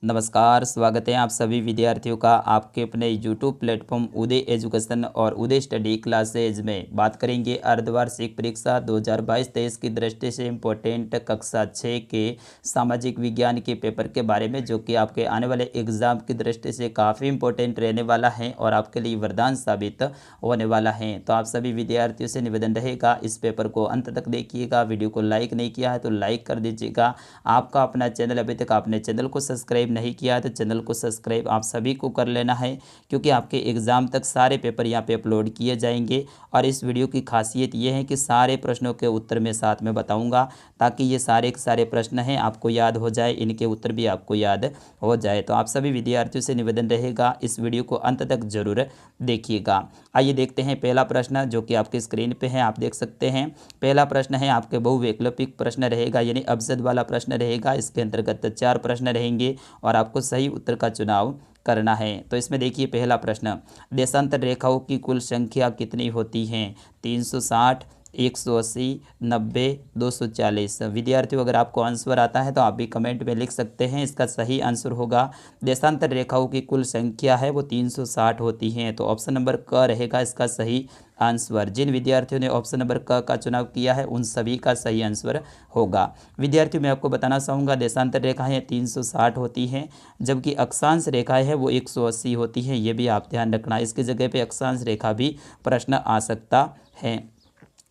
नमस्कार, स्वागत है आप सभी विद्यार्थियों का आपके अपने यूट्यूब प्लेटफॉर्म उदय एजुकेशन और उदय स्टडी क्लासेज में। बात करेंगे अर्धवार्षिक परीक्षा 2022-23 की दृष्टि से इम्पोर्टेंट कक्षा 6 के सामाजिक विज्ञान के पेपर के बारे में, जो कि आपके आने वाले एग्ज़ाम की दृष्टि से काफ़ी इम्पोर्टेंट रहने वाला है और आपके लिए वरदान साबित होने वाला है। तो आप सभी विद्यार्थियों से निवेदन रहेगा, इस पेपर को अंत तक देखिएगा। वीडियो को लाइक नहीं किया है तो लाइक कर दीजिएगा। आपका अपना चैनल, अभी तक आपने चैनल को सब्सक्राइब नहीं किया है तो चैनल को सब्सक्राइब आप सभी को कर लेना है, क्योंकि आपके एग्ज़ाम तक सारे पेपर यहाँ पे अपलोड किए जाएंगे। और इस वीडियो की खासियत ये है कि सारे प्रश्नों के उत्तर मैं साथ में बताऊंगा, ताकि ये सारे के सारे प्रश्न हैं आपको याद हो जाए, इनके उत्तर भी आपको याद हो जाए। तो आप सभी विद्यार्थियों से निवेदन रहेगा, इस वीडियो को अंत तक जरूर देखिएगा। आइए देखते हैं पहला प्रश्न, जो कि आपके स्क्रीन पे है, आप देख सकते हैं। पहला प्रश्न है आपके बहुवैकल्पिक प्रश्न रहेगा, यानी अवजद वाला प्रश्न रहेगा। इसके अंतर्गत 4 प्रश्न रहेंगे और आपको सही उत्तर का चुनाव करना है। तो इसमें देखिए पहला प्रश्न, देशांतर रेखाओं की कुल संख्या कितनी होती है? 360, 180, 90, 240। विद्यार्थियों, अगर आपको आंसर आता है तो आप भी कमेंट में लिख सकते हैं। इसका सही आंसर होगा, देशांतर रेखाओं की कुल संख्या है वो 360 होती हैं। तो ऑप्शन नंबर क रहेगा इसका सही आंसर। जिन विद्यार्थियों ने ऑप्शन नंबर क का चुनाव किया है उन सभी का सही आंसर होगा। विद्यार्थियों, मैं आपको बताना चाहूँगा, देशांतर रेखाएँ 360 होती हैं, जबकि अक्षांश रेखाएँ हैं वो 180 होती हैं। ये भी आप ध्यान रखना, इसकी जगह पे अक्षांश रेखा भी प्रश्न आ सकता है।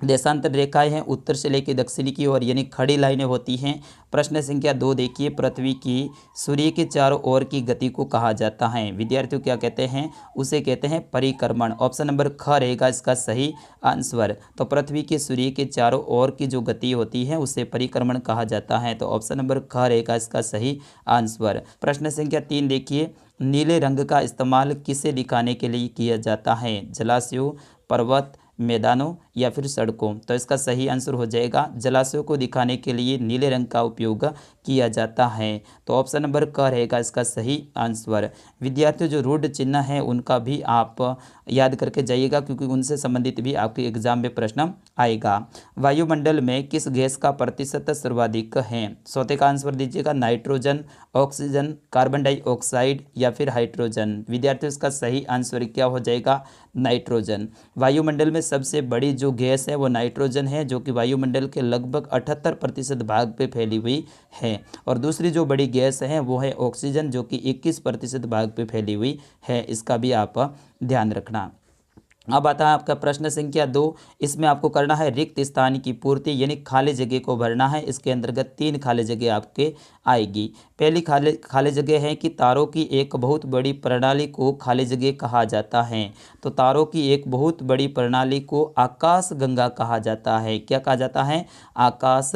देशांतर रेखाएं हैं उत्तर से लेकर दक्षिणी की ओर, यानी खड़ी लाइनें होती हैं। प्रश्न संख्या 2 देखिए, पृथ्वी की सूर्य के चारों ओर की गति को कहा जाता है? विद्यार्थियों, क्या कहते हैं? उसे कहते हैं परिक्रमण। ऑप्शन नंबर ख रहेगा इसका सही आंसर। तो पृथ्वी के सूर्य के चारों ओर की जो गति होती है उसे परिक्रमण कहा जाता है। तो ऑप्शन नंबर ख रहेगा इसका सही आंसर। प्रश्न संख्या 3 देखिए, नीले रंग का इस्तेमाल किसे दिखाने के लिए किया जाता है? जलाशयों, पर्वत, मैदानों या फिर सड़कों? तो इसका सही आंसर हो जाएगा, जलाशयों को दिखाने के लिए नीले रंग का उपयोग किया जाता है। तो ऑप्शन नंबर क रहेगा इसका सही आंसर। विद्यार्थियों, जो रूढ़ चिन्ह है उनका भी आप याद करके जाइएगा, क्योंकि उनसे संबंधित भी आपके एग्जाम में प्रश्न आएगा। वायुमंडल में किस गैस का प्रतिशत सर्वाधिक है? चौथे का आंसर दीजिएगा, नाइट्रोजन, ऑक्सीजन, कार्बन डाइऑक्साइड या फिर हाइड्रोजन? विद्यार्थियों, इसका सही आंसर क्या हो जाएगा? नाइट्रोजन। वायुमंडल में सबसे बड़ी जो गैस है वो नाइट्रोजन है, जो कि वायुमंडल के लगभग 78% भाग पे फैली हुई है। और दूसरी जो बड़ी गैस है वो है ऑक्सीजन, जो कि 21% भाग पे फैली हुई है। इसका भी आप ध्यान रखना। अब आता है आपका प्रश्न संख्या 2। इसमें आपको करना है रिक्त स्थान की पूर्ति, यानी खाली जगह को भरना है। इसके अंतर्गत 3 खाली जगह आपके आएगी। पहली खाली जगह है कि तारों की एक बहुत बड़ी प्रणाली को खाली जगह कहा जाता है। तो तारों की एक बहुत बड़ी प्रणाली को आकाश गंगा कहा जाता है। क्या कहा जाता है? आकाश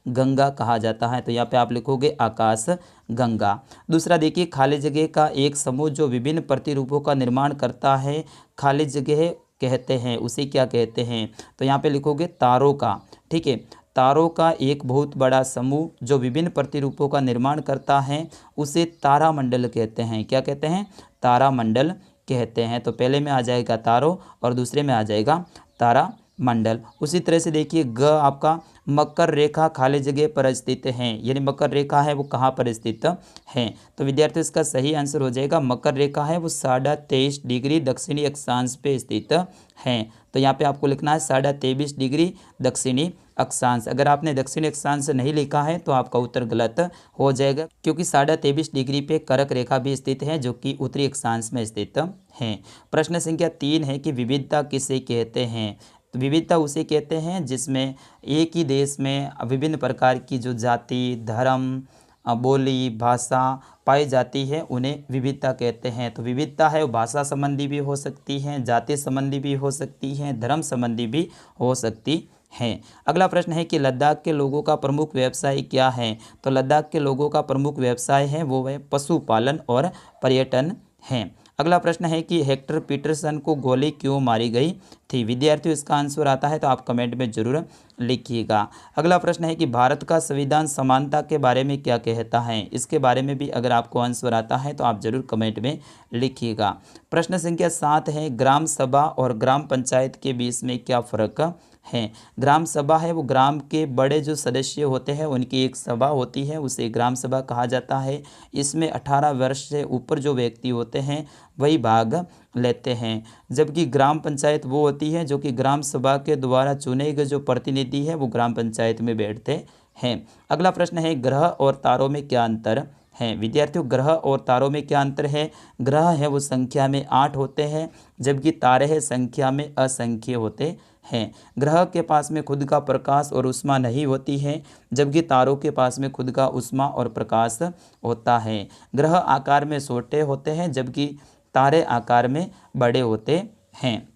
गंगा कहा जाता है। तो यहाँ पे आप लिखोगे आकाश गंगा। दूसरा देखिए, खाली जगह का एक समूह जो विभिन्न प्रतिरूपों का निर्माण करता है, खाली जगह कहते हैं, उसे क्या कहते हैं? तो यहाँ पे लिखोगे तारों का। ठीक है, तारों का एक बहुत बड़ा समूह जो विभिन्न प्रतिरूपों का निर्माण करता है उसे तारामंडल कहते हैं। क्या कहते हैं? तारामंडल कहते हैं। तो पहले में आ जाएगा तारों और दूसरे में आ जाएगा तारा मंडल। उसी तरह से देखिए, ग आपका मकर रेखा खाली जगह पर स्थित है, यानी मकर रेखा है वो कहाँ पर स्थित है? तो विद्यार्थियों, इसका सही आंसर हो जाएगा, मकर रेखा है वो 23.5 डिग्री दक्षिणी अक्षांश पे स्थित है। तो यहाँ पे आपको लिखना है 23.5 डिग्री दक्षिणी अक्षांश। अगर आपने दक्षिणी अक्षांश नहीं लिखा है तो आपका उत्तर गलत हो जाएगा, क्योंकि 23.5 डिग्री पे कर्क रेखा भी स्थित है, जो कि उत्तरी अक्षांश में स्थित है। प्रश्न संख्या 3 है कि विविधता किसे कहते हैं? तो विविधता उसे कहते हैं जिसमें एक ही देश में विभिन्न प्रकार की जो जाति, धर्म, बोली, भाषा पाई जाती है, उन्हें विविधता कहते हैं। तो विविधता है वो भाषा संबंधी भी हो सकती है, जाति संबंधी भी हो सकती है, धर्म संबंधी भी हो सकती है। अगला प्रश्न है कि लद्दाख के लोगों का प्रमुख व्यवसाय क्या है? तो लद्दाख के लोगों का प्रमुख व्यवसाय है वो है पशुपालन और पर्यटन है। अगला प्रश्न है कि हेक्टर पीटरसन को गोली क्यों मारी गई थी? विद्यार्थियों, इसका आंसर आता है तो आप कमेंट में जरूर लिखिएगा। अगला प्रश्न है कि भारत का संविधान समानता के बारे में क्या कहता है? इसके बारे में भी अगर आपको आंसर आता है तो आप जरूर कमेंट में लिखिएगा। प्रश्न संख्या 7 है, ग्राम सभा और ग्राम पंचायत के बीच में क्या फ़र्क हैं। ग्राम सभा है वो ग्राम के बड़े जो सदस्य होते हैं उनकी एक सभा होती है, उसे ग्राम सभा कहा जाता है। इसमें 18 वर्ष से ऊपर जो व्यक्ति होते हैं वही भाग लेते हैं। जबकि ग्राम पंचायत वो होती है जो कि ग्राम सभा के द्वारा चुने गए जो प्रतिनिधि है वो ग्राम पंचायत में बैठते हैं। अगला प्रश्न है, ग्रह और तारों में क्या अंतर है? विद्यार्थियों, ग्रह और तारों में क्या अंतर है? ग्रह है वो संख्या में 8 होते हैं, जबकि तारे हैं संख्या में असंख्य होते हैं। ग्रह के पास में खुद का प्रकाश और ऊष्मा नहीं होती है, जबकि तारों के पास में खुद का ऊष्मा और प्रकाश होता है। ग्रह आकार में छोटे होते हैं, जबकि तारे आकार में बड़े होते हैं।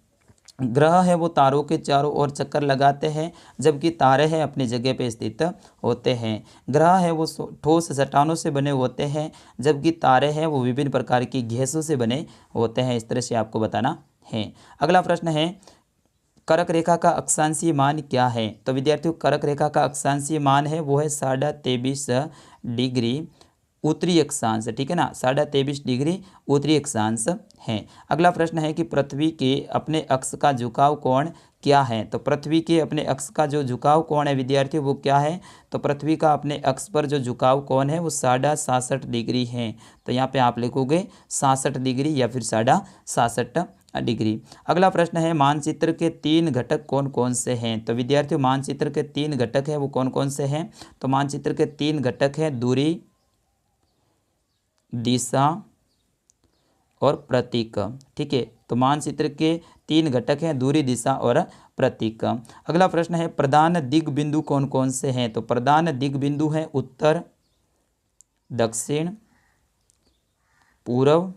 ग्रह है वो तारों के चारों ओर चक्कर लगाते हैं, जबकि तारे हैं अपनी जगह पे स्थित होते हैं। ग्रह है वो ठोस चट्टानों से बने होते हैं, जबकि तारे हैं वो विभिन्न प्रकार की गैसों से बने होते हैं। इस तरह से आपको बताना है। अगला प्रश्न है, कर्क रेखा का अक्षांशीय मान क्या है? तो विद्यार्थियों, कर्क रेखा का अक्षांशीय मान है वो है 23.5 डिग्री उत्तरी अक्षांश, ठीक है ना, 23.5 डिग्री उत्तरी अक्षांश है। अगला प्रश्न है कि पृथ्वी के अपने अक्ष का झुकाव कोण क्या है? तो पृथ्वी के अपने अक्ष का जो झुकाव कोण है विद्यार्थियों वो क्या है? तो पृथ्वी का अपने अक्ष पर जो झुकाव कोण है वो 66.5 डिग्री है। तो यहाँ पे आप लिखोगे 66 डिग्री या फिर 66.5 डिग्री। अगला प्रश्न है, मानचित्र के 3 घटक कौन कौन से हैं? तो विद्यार्थियों, मानचित्र के 3 घटक हैं वो कौन कौन से हैं? तो मानचित्र के 3 घटक हैं, दूरी, दिशा और प्रतीक, ठीक है। तो मानचित्र के 3 घटक हैं, दूरी, दिशा और प्रतीक। अगला प्रश्न है, प्रधान दिग बिंदु कौन कौन से हैं? तो प्रधान दिग बिंदु हैं उत्तर, दक्षिण, पूर्व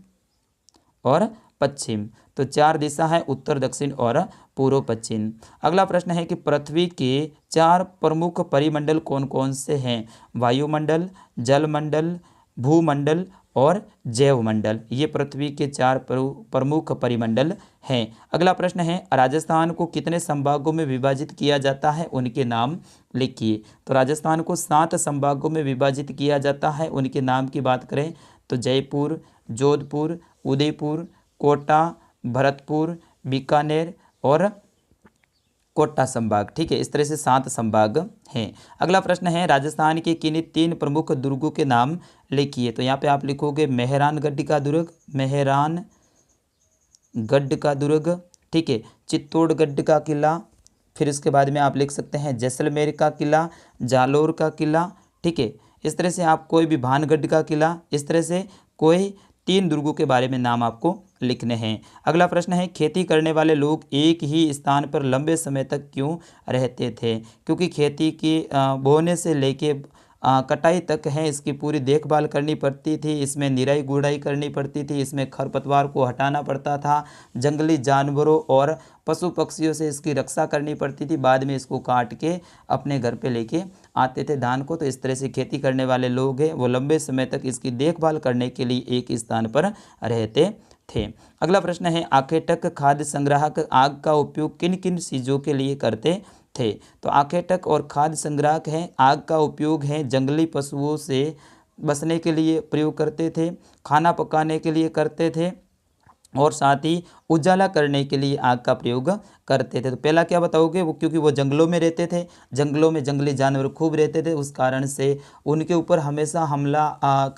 और पश्चिम। तो 4 दिशा है, उत्तर, दक्षिण और पूर्व पश्चिम। अगला प्रश्न है कि पृथ्वी के 4 प्रमुख परिमंडल कौन कौन से हैं? वायुमंडल, जलमंडल, भूमंडल और जैवमंडल। ये पृथ्वी के 4 प्रमुख परिमंडल हैं। अगला प्रश्न है, राजस्थान को कितने संभागों में विभाजित किया जाता है? उनके नाम लिखिए। तो राजस्थान को 7 संभागों में विभाजित किया जाता है। उनके नाम की बात करें तो जयपुर, जोधपुर, उदयपुर, कोटा, भरतपुर, बीकानेर और कोटा संभाग, ठीक है। इस तरह से 7 संभाग हैं। अगला प्रश्न है, राजस्थान के किन्हीं 3 प्रमुख दुर्गों के नाम लिखिए। तो यहाँ पे आप लिखोगे मेहरानगढ़ का दुर्ग, मेहरानगढ़ का दुर्ग, ठीक है, चित्तौड़गढ़ का किला, फिर इसके बाद में आप लिख सकते हैं जैसलमेर का किला, जालोर का किला, ठीक है। इस तरह से आप कोई भी भानगढ़ का किला, इस तरह से कोई 3 दुर्गों के बारे में नाम आपको लिखने हैं। अगला प्रश्न है, खेती करने वाले लोग एक ही स्थान पर लंबे समय तक क्यों रहते थे? क्योंकि खेती की बोने से लेके कटाई तक है इसकी पूरी देखभाल करनी पड़ती थी, इसमें निराई गुड़ाई करनी पड़ती थी, इसमें खरपतवार को हटाना पड़ता था, जंगली जानवरों और पशु पक्षियों से इसकी रक्षा करनी पड़ती थी, बाद में इसको काट के अपने घर पे लेके आते थे धान को। तो इस तरह से खेती करने वाले लोग हैं वो लंबे समय तक इसकी देखभाल करने के लिए एक स्थान पर रहते थे। अगला प्रश्न है, आखेटक खाद्य संग्राहक आग का उपयोग किन किन चीज़ों के लिए करते थे? तो आखेटक और खाद्य संग्राहक हैं, आग का उपयोग है जंगली पशुओं से बचने के लिए प्रयोग करते थे, खाना पकाने के लिए करते थे और साथ ही उजाला करने के लिए आग का प्रयोग करते थे। तो पहला क्या बताओगे? वो क्योंकि वो जंगलों में रहते थे, जंगलों में जंगली जानवर खूब रहते थे, उस कारण से उनके ऊपर हमेशा हमला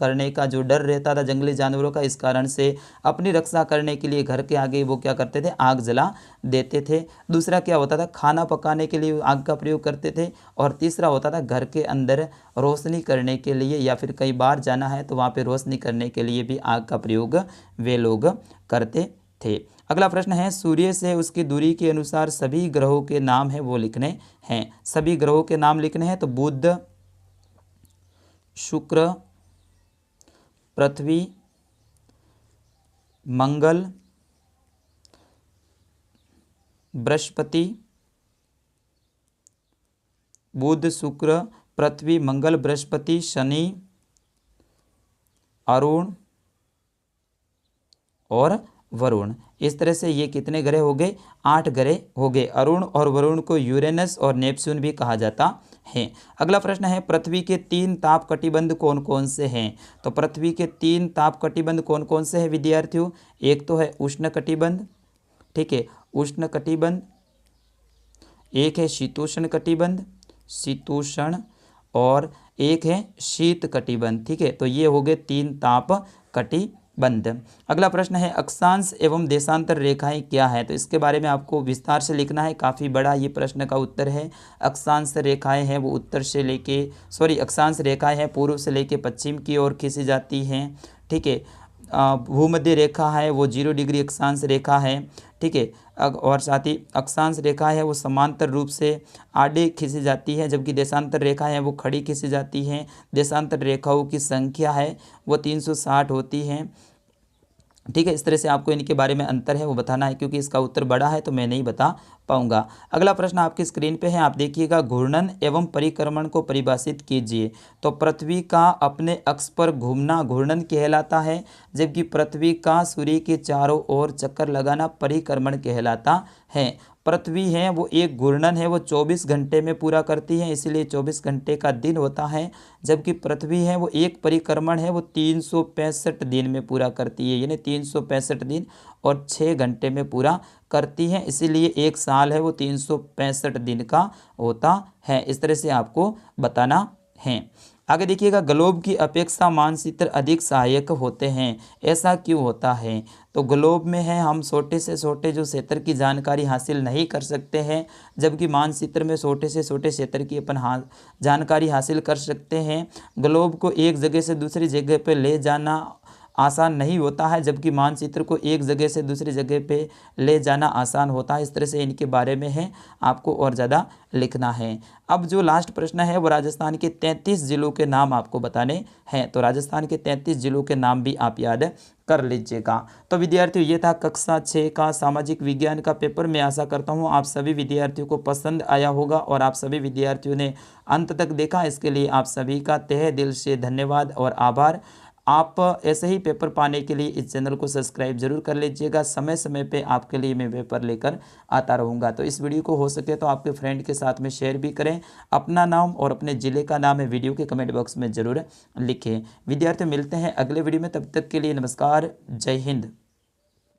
करने का जो डर रहता था जंगली जानवरों का, इस कारण से अपनी रक्षा करने के लिए घर के आगे वो क्या करते थे? आग जला देते थे। दूसरा क्या होता था? खाना पकाने के लिए आग का प्रयोग करते थे। और तीसरा होता था घर के अंदर रोशनी करने के लिए, या फिर कहीं बाहर जाना है तो वहाँ पर रोशनी करने के लिए भी आग का प्रयोग वे लोग करते थे। अगला प्रश्न है, सूर्य से उसकी दूरी के अनुसार सभी ग्रहों के नाम है वो लिखने हैं। सभी ग्रहों के नाम लिखने हैं। तो बुध, शुक्र, पृथ्वी, मंगल, बृहस्पति, बुध, शुक्र, पृथ्वी, मंगल, बृहस्पति, शनि, अरुण और वरुण। इस तरह से ये कितने ग्रह हो गए? 8 ग्रह हो गए। अरुण और वरुण को यूरेनस और नेपच्यून भी कहा जाता है। अगला प्रश्न है, पृथ्वी के 3 ताप कटिबंध कौन कौन से हैं? तो पृथ्वी के 3 ताप कटिबंध कौन कौन से हैं विद्यार्थियों? एक तो है उष्ण कटिबंध, ठीक है, उष्ण कटिबंध, एक है शीतोष्ण कटिबंध, शीतोष्ण, और एक है शीत कटिबंध। ठीक है, तो ये हो गए 3 ताप कटिबंध। अगला प्रश्न है अक्षांश एवं देशांतर रेखाएं क्या है, तो इसके बारे में आपको विस्तार से लिखना है। काफ़ी बड़ा ये प्रश्न का उत्तर है। अक्षांश रेखाएं हैं वो अक्षांश रेखाएं हैं पूर्व से लेके पश्चिम की ओर खींची जाती हैं। ठीक है, भूमध्य रेखा है वो 0 डिग्री अक्षांश रेखा है। ठीक है, और साथ ही अक्षांश रेखा है वो समांतर रूप से आड़े खींची जाती है, जबकि देशांतर रेखा है वो खड़ी खींची जाती हैं। देशांतर रेखाओं की संख्या है वो 360 होती हैं। ठीक है, इस तरह से आपको इनके बारे में अंतर है वो बताना है, क्योंकि इसका उत्तर बड़ा है तो मैं नहीं बता पाऊंगा। अगला प्रश्न आपकी स्क्रीन पे है, आप देखिएगा, घूर्णन एवं परिक्रमण को परिभाषित कीजिए। तो पृथ्वी का अपने अक्ष पर घूमना घूर्णन कहलाता है, जबकि पृथ्वी का सूर्य के चारों ओर चक्कर लगाना परिक्रमण कहलाता है। पृथ्वी है वो एक घूर्णन है वो 24 घंटे में पूरा करती है, इसलिए 24 घंटे का दिन होता है। जबकि पृथ्वी है वो एक परिक्रमण है वो 365 दिन में पूरा करती है, यानी 365 दिन और 6 घंटे में पूरा करती है, इसीलिए एक साल है वो 365 दिन का होता है। इस तरह से आपको बताना है। आगे देखिएगा, ग्लोब की अपेक्षा मानचित्र अधिक सहायक होते हैं, ऐसा क्यों होता है। तो ग्लोब में है हम छोटे से छोटे जो क्षेत्र की जानकारी हासिल नहीं कर सकते हैं, जबकि मानचित्र में छोटे से छोटे क्षेत्र की अपन जानकारी हासिल कर सकते हैं। ग्लोब को एक जगह से दूसरी जगह पर ले जाना आसान नहीं होता है, जबकि मानचित्र को एक जगह से दूसरी जगह पे ले जाना आसान होता है। इस तरह से इनके बारे में है आपको और ज़्यादा लिखना है। अब जो लास्ट प्रश्न है वो राजस्थान के 33 जिलों के नाम आपको बताने हैं, तो राजस्थान के 33 जिलों के नाम भी आप याद कर लीजिएगा। तो विद्यार्थियों, ये था कक्षा 6 का सामाजिक विज्ञान का पेपर। मैं आशा करता हूँ आप सभी विद्यार्थियों को पसंद आया होगा और आप सभी विद्यार्थियों ने अंत तक देखा। इसके लिए आप सभी का तहे दिल से धन्यवाद और आभार। आप ऐसे ही पेपर पाने के लिए इस चैनल को सब्सक्राइब जरूर कर लीजिएगा। समय समय पे आपके लिए मैं पेपर लेकर आता रहूँगा। तो इस वीडियो को हो सके तो आपके फ्रेंड के साथ में शेयर भी करें। अपना नाम और अपने ज़िले का नाम है वीडियो के कमेंट बॉक्स में ज़रूर लिखें। विद्यार्थी मिलते हैं अगले वीडियो में, तब तक के लिए नमस्कार, जय हिंद।